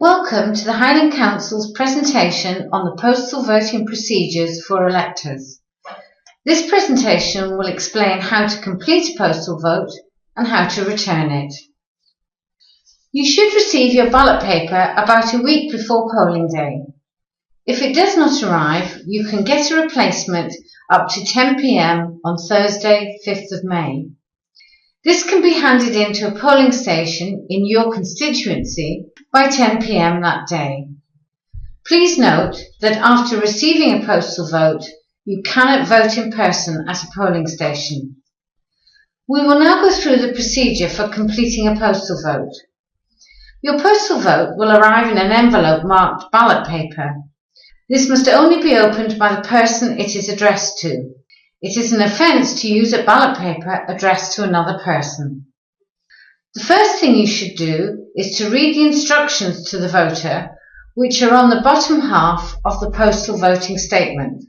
Welcome to the Highland Council's presentation on the postal voting procedures for electors. This presentation will explain how to complete a postal vote and how to return it. You should receive your ballot paper about a week before polling day. If it does not arrive, you can get a replacement up to 10 p.m. on Thursday, 5th of May. This can be handed into a polling station in your constituency by 10 p.m. that day. Please note that after receiving a postal vote, you cannot vote in person at a polling station. We will now go through the procedure for completing a postal vote. Your postal vote will arrive in an envelope marked ballot paper. This must only be opened by the person it is addressed to. It is an offence to use a ballot paper addressed to another person. The first thing you should do is to read the instructions to the voter, which are on the bottom half of the postal voting statement.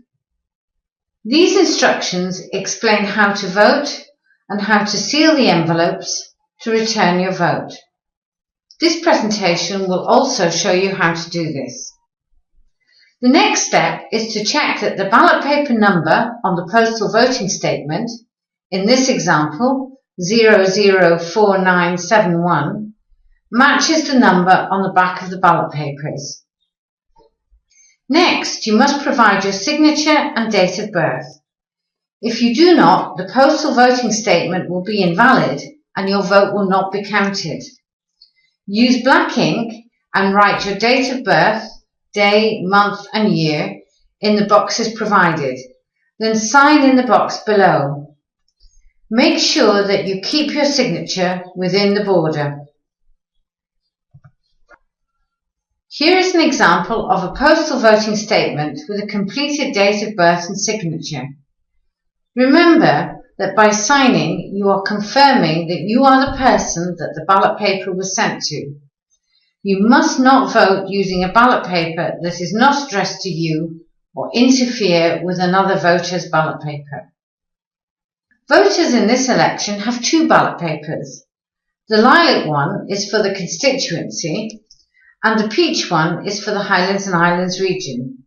These instructions explain how to vote and how to seal the envelopes to return your vote. This presentation will also show you how to do this. The next step is to check that the ballot paper number on the postal voting statement, in this example 004971, matches the number on the back of the ballot papers. Next, you must provide your signature and date of birth. If you do not, the postal voting statement will be invalid and your vote will not be counted. Use black ink and write your date of birth, day, month and year in the boxes provided, then sign in the box below. Make sure that you keep your signature within the border. Here is an example of a postal voting statement with a completed date of birth and signature. Remember that by signing you are confirming that you are the person that the ballot paper was sent to. You must not vote using a ballot paper that is not addressed to you or interfere with another voter's ballot paper. Voters in this election have two ballot papers. The lilac one is for the constituency and the peach one is for the Highlands and Islands region.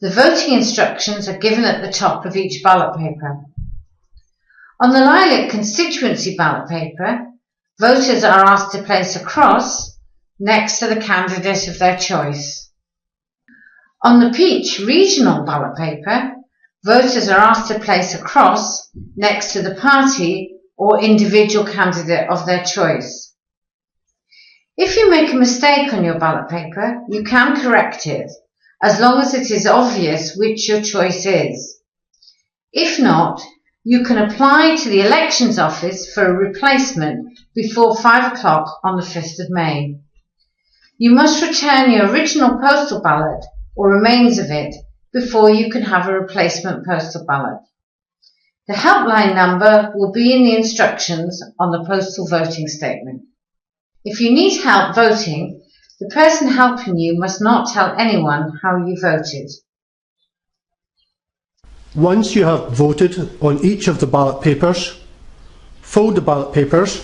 The voting instructions are given at the top of each ballot paper. On the lilac constituency ballot paper, voters are asked to place a cross next to the candidate of their choice. On the peach regional ballot paper, voters are asked to place a cross next to the party or individual candidate of their choice. If you make a mistake on your ballot paper, you can correct it, as long as it is obvious which your choice is. If not, you can apply to the Elections Office for a replacement before 5 o'clock on the 5th of May. You must return your original postal ballot or remains of it before you can have a replacement postal ballot. The helpline number will be in the instructions on the postal voting statement. If you need help voting, the person helping you must not tell anyone how you voted. Once you have voted on each of the ballot papers, fold the ballot papers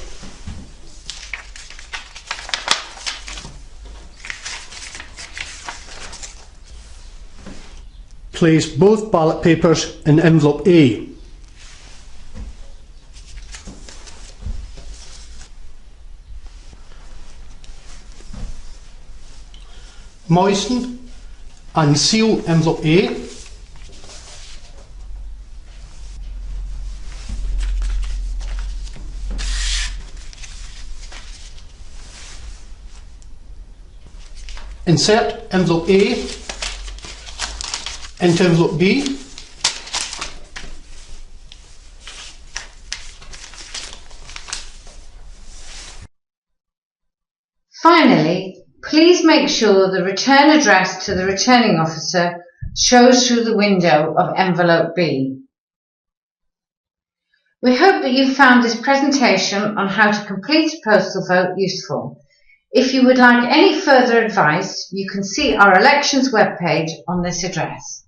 place both ballot papers in envelope A. Moisten and seal envelope A. Insert envelope A into envelope B. Finally, please make sure the return address to the returning officer shows through the window of envelope B. We hope that you found this presentation on how to complete a postal vote useful. If you would like any further advice, you can see our elections webpage on this address.